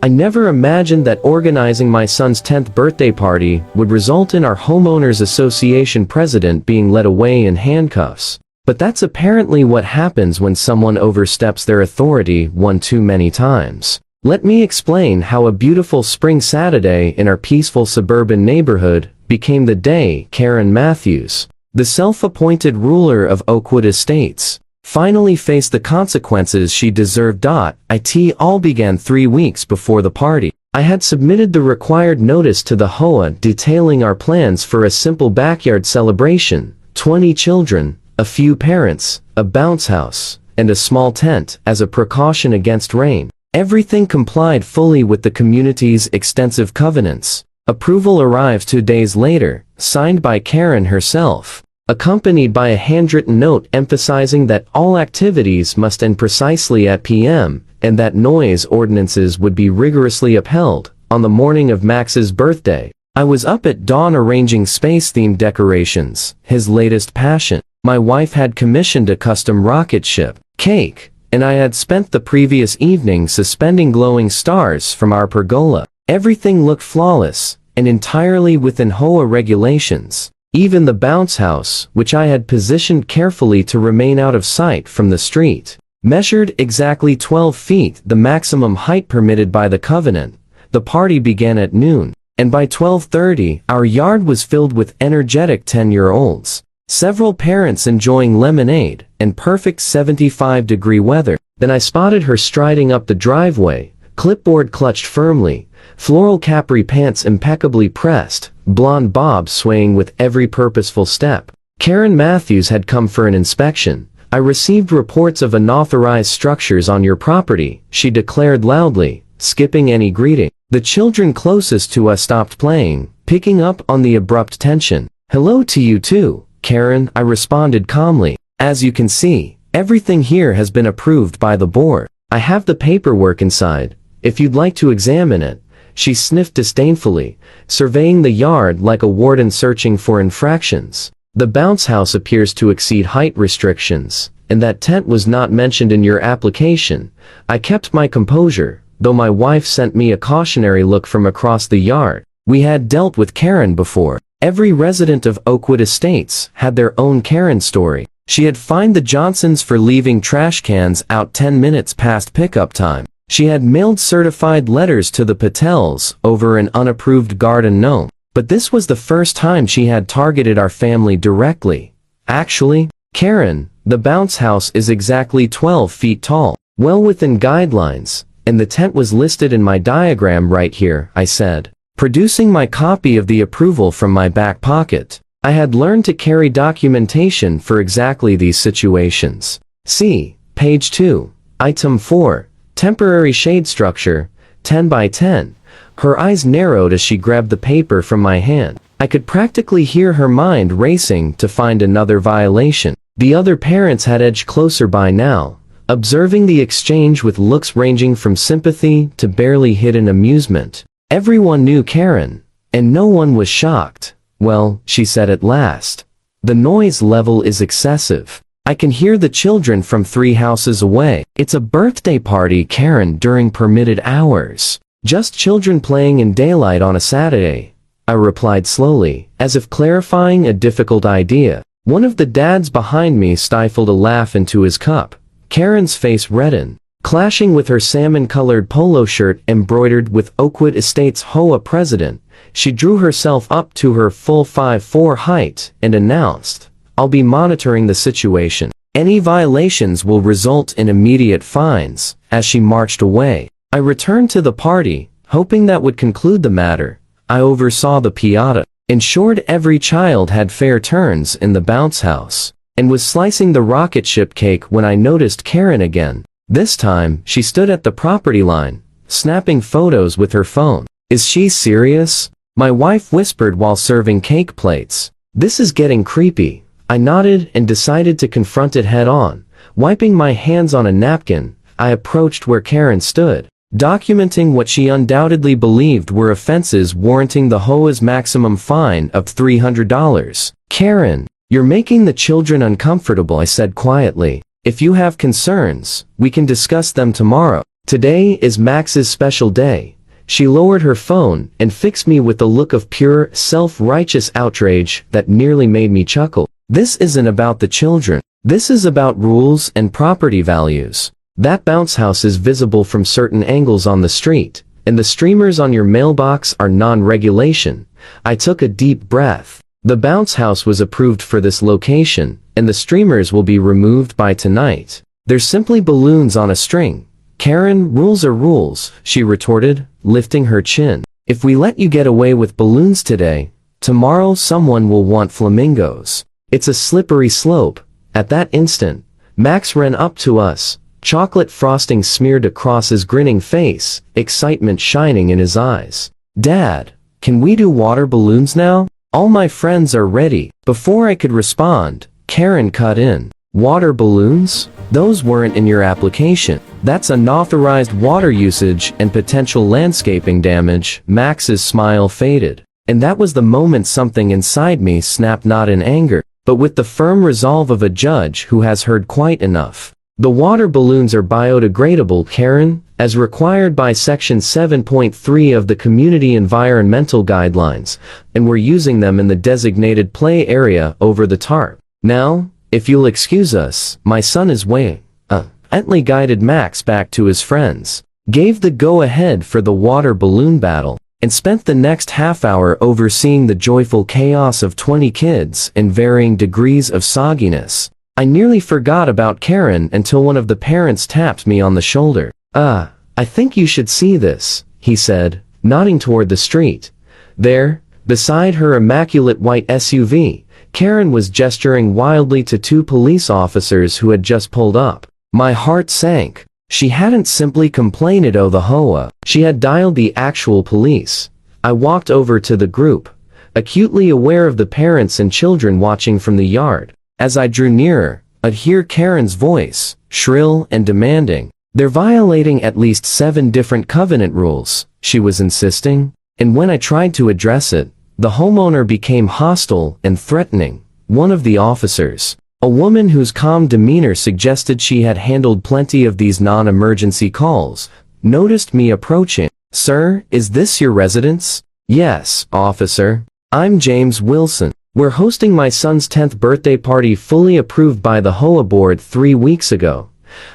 I never imagined that organizing my son's 10th birthday party would result in our homeowners association president being led away in handcuffs. But that's apparently what happens when someone oversteps their authority one too many times. Let me explain how a beautiful spring Saturday in our peaceful suburban neighborhood became the day Karen Matthews, the self-appointed ruler of Oakwood Estates, finally faced the consequences she deserved. It all began 3 weeks before the party. I had submitted the required notice to the HOA detailing our plans for a simple backyard celebration, 20 children, a few parents, a bounce house, and a small tent as a precaution against rain. Everything complied fully with the community's extensive covenants. Approval arrived 2 days later, signed by Karen herself, accompanied by a handwritten note emphasizing that all activities must end precisely at p.m., and that noise ordinances would be rigorously upheld. On the morning of Max's birthday, I was up at dawn arranging space-themed decorations, his latest passion. My wife had commissioned a custom rocket ship, cake, and I had spent the previous evening suspending glowing stars from our pergola. Everything looked flawless, and entirely within HOA regulations. Even the bounce house, which I had positioned carefully to remain out of sight from the street, measured exactly 12 feet, the maximum height permitted by the covenant. The party began at noon, and by 12:30, our yard was filled with energetic 10-year-olds. Several parents enjoying lemonade and perfect 75-degree weather. Then I spotted her striding up the driveway, clipboard clutched firmly, floral capri pants impeccably pressed, blonde bob swaying with every purposeful step. Karen Matthews had come for an inspection. I received reports of unauthorized structures on your property, she declared loudly, skipping any greeting. The children closest to us stopped playing, picking up on the abrupt tension. Hello to you too, Karen, I responded calmly. As you can see, everything here has been approved by the board. I have the paperwork inside, if you'd like to examine it. She sniffed disdainfully, surveying the yard like a warden searching for infractions. The bounce house appears to exceed height restrictions, and that tent was not mentioned in your application. I kept my composure, though my wife sent me a cautionary look from across the yard. We had dealt with Karen before. Every resident of Oakwood Estates had their own Karen story. She had fined the Johnsons for leaving trash cans out 10 minutes past pickup time. She had mailed certified letters to the Patels over an unapproved garden gnome. But this was the first time she had targeted our family directly. Actually, Karen, the bounce house is exactly 12 feet tall, well within guidelines, and the tent was listed in my diagram right here, I said, producing my copy of the approval from my back pocket. I had learned to carry documentation for exactly these situations. See, page 2, item 4, temporary shade structure, 10 by 10. Her eyes narrowed as she grabbed the paper from my hand. I could practically hear her mind racing to find another violation. The other parents had edged closer by now, observing the exchange with looks ranging from sympathy to barely hidden amusement. Everyone knew Karen, and no one was shocked. Well, she said at last, the noise level is excessive. I can hear the children from 3 houses away. It's a birthday party, Karen, during permitted hours. Just children playing in daylight on a Saturday, I replied slowly, as if clarifying a difficult idea. One of the dads behind me stifled a laugh into his cup. Karen's face reddened, clashing with her salmon-colored polo shirt embroidered with Oakwood Estates HOA president. She drew herself up to her full 5'4" height and announced, I'll be monitoring the situation. Any violations will result in immediate fines. As she marched away, I returned to the party, hoping that would conclude the matter. I oversaw the piñata, ensured every child had fair turns in the bounce house, and was slicing the rocket ship cake when I noticed Karen again. This time, she stood at the property line, snapping photos with her phone. Is she serious? My wife whispered while serving cake plates. This is getting creepy. I nodded and decided to confront it head on. Wiping my hands on a napkin, I approached where Karen stood, documenting what she undoubtedly believed were offenses warranting the HOA's maximum fine of $300. Karen, you're making the children uncomfortable, I said quietly. If you have concerns, we can discuss them tomorrow. Today is Max's special day. She lowered her phone and fixed me with a look of pure, self-righteous outrage that nearly made me chuckle. This isn't about the children. This is about rules and property values. That bounce house is visible from certain angles on the street, and the streamers on your mailbox are non-regulation. I took a deep breath. The bounce house was approved for this location, and the streamers will be removed by tonight. They're simply balloons on a string. Karen, rules are rules, she retorted, lifting her chin. If we let you get away with balloons today, tomorrow someone will want flamingos. It's a slippery slope. At that instant, Max ran up to us, chocolate frosting smeared across his grinning face, excitement shining in his eyes. Dad, can we do water balloons now? All my friends are ready. Before I could respond, Karen cut in. Water balloons? Those weren't in your application. That's unauthorized water usage and potential landscaping damage. Max's smile faded. And that was the moment something inside me snapped, not in anger, but with the firm resolve of a judge who has heard quite enough. The water balloons are biodegradable, Karen, as required by Section 7.3 of the Community Environmental Guidelines, and we're using them in the designated play area over the tarp. Now, if you'll excuse us, my son is Bentley guided Max back to his friends, gave the go-ahead for the water balloon battle, and spent the next half hour overseeing the joyful chaos of 20 kids in varying degrees of sogginess. I nearly forgot about Karen until one of the parents tapped me on the shoulder. I think you should see this, he said, nodding toward the street. There, beside her immaculate white SUV, Karen was gesturing wildly to two police officers who had just pulled up. My heart sank. She hadn't simply complained at the HOA. She had dialed the actual police. I walked over to the group, acutely aware of the parents and children watching from the yard. As I drew nearer, I'd hear Karen's voice, shrill and demanding. They're violating at least 7 different covenant rules, she was insisting. And when I tried to address it, the homeowner became hostile and threatening. One of the officers, a woman whose calm demeanor suggested she had handled plenty of these non-emergency calls, noticed me approaching. Sir, is this your residence? Yes, officer. I'm James Wilson. We're hosting my son's 10th birthday party fully approved by the HOA board 3 weeks ago.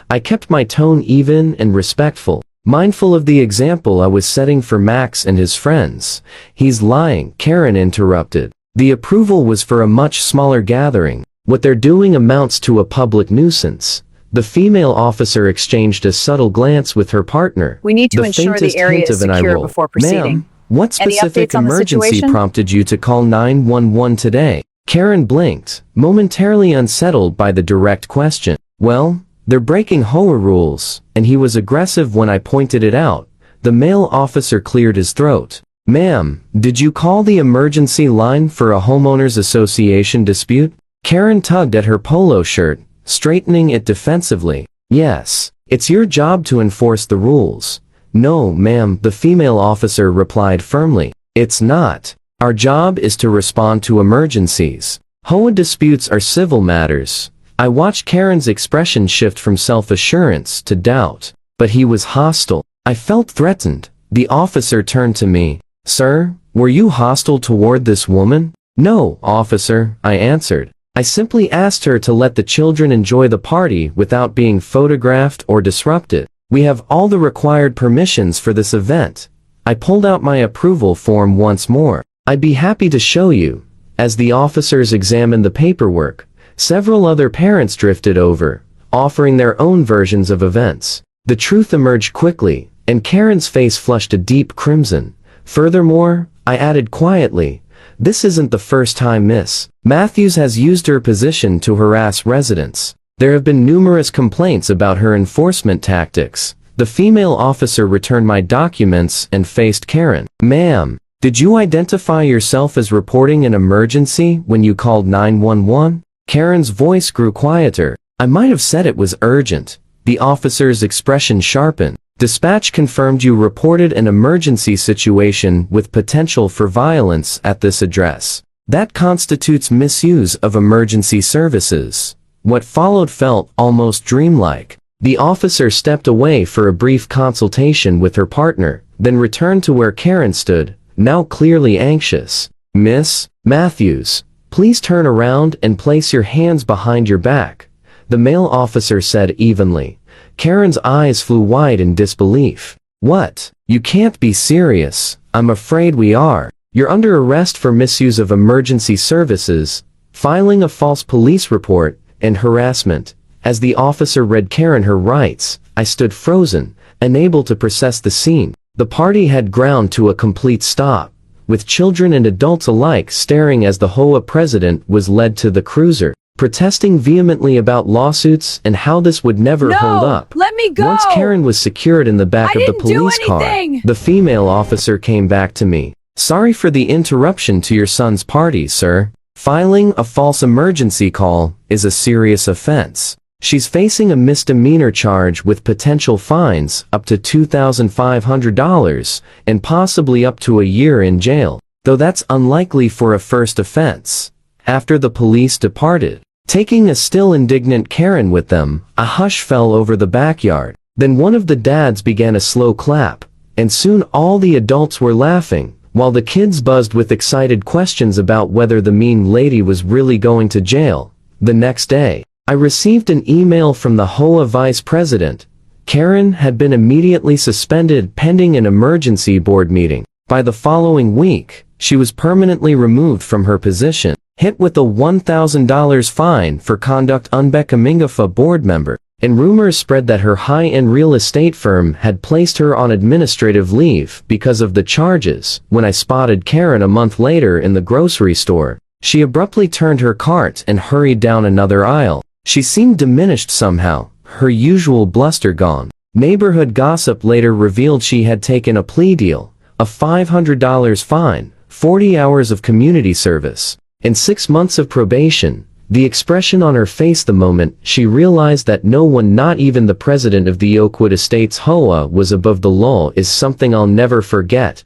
I kept my tone even and respectful, mindful of the example I was setting for Max and his friends. He's lying, Karen interrupted. The approval was for a much smaller gathering. What they're doing amounts to a public nuisance. The female officer exchanged a subtle glance with her partner. We need to ensure the area is secure before proceeding. Ma'am, what specific emergency prompted you to call 911 today? Karen blinked, momentarily unsettled by the direct question. Well, they're breaking HOA rules, and he was aggressive when I pointed it out. The male officer cleared his throat. Ma'am, did you call the emergency line for a homeowners association dispute? Karen tugged at her polo shirt, straightening it defensively. Yes, it's your job to enforce the rules. No, ma'am, the female officer replied firmly. It's not. Our job is to respond to emergencies. HOA disputes are civil matters. I watched Karen's expression shift from self-assurance to doubt, but he was hostile. I felt threatened. The officer turned to me. Sir, were you hostile toward this woman? No, officer, I answered. I simply asked her to let the children enjoy the party without being photographed or disrupted. We have all the required permissions for this event. I pulled out my approval form once more. I'd be happy to show you. As the officers examined the paperwork, several other parents drifted over, offering their own versions of events. The truth emerged quickly, and Karen's face flushed a deep crimson. Furthermore, I added quietly, this isn't the first time Miss Matthews has used her position to harass residents. There have been numerous complaints about her enforcement tactics. The female officer returned my documents and faced Karen. Ma'am, did you identify yourself as reporting an emergency when you called 911? Karen's voice grew quieter. I might have said it was urgent. The officer's expression sharpened. Dispatch confirmed you reported an emergency situation with potential for violence at this address. That constitutes misuse of emergency services. What followed felt almost dreamlike. The officer stepped away for a brief consultation with her partner, then returned to where Karen stood, now clearly anxious. "Miss Matthews, please turn around and place your hands behind your back," the male officer said evenly. Karen's eyes flew wide in disbelief. "What? You can't be serious." "I'm afraid we are. You're under arrest for misuse of emergency services, filing a false police report, and harassment." As the officer read Karen her rights, I stood frozen, unable to process the scene. The party had ground to a complete stop, with children and adults alike staring as the HOA president was led to the cruiser, protesting vehemently about lawsuits and how this would never hold up. Let me go! Once Karen was secured in the back of the police car, the female officer came back to me. "Sorry for the interruption to your son's party, sir. Filing a false emergency call is a serious offense. She's facing a misdemeanor charge with potential fines up to $2,500 and possibly up to a year in jail, though that's unlikely for a first offense." After the police departed, taking a still indignant Karen with them, a hush fell over the backyard. Then one of the dads began a slow clap, and soon all the adults were laughing, while the kids buzzed with excited questions about whether the mean lady was really going to jail. The next day, I received an email from the HOA vice president. Karen had been immediately suspended pending an emergency board meeting. By the following week, she was permanently removed from her position, hit with a $1,000 fine for conduct unbecoming of a board member, and rumors spread that her high-end real estate firm had placed her on administrative leave because of the charges. When I spotted Karen a month later in the grocery store, she abruptly turned her cart and hurried down another aisle. She seemed diminished somehow, her usual bluster gone. Neighborhood gossip later revealed she had taken a plea deal, a $500 fine, 40 hours of community service, and 6 months of probation. The expression on her face the moment she realized that no one, not even the president of the Oakwood Estates HOA, was above the law is something I'll never forget.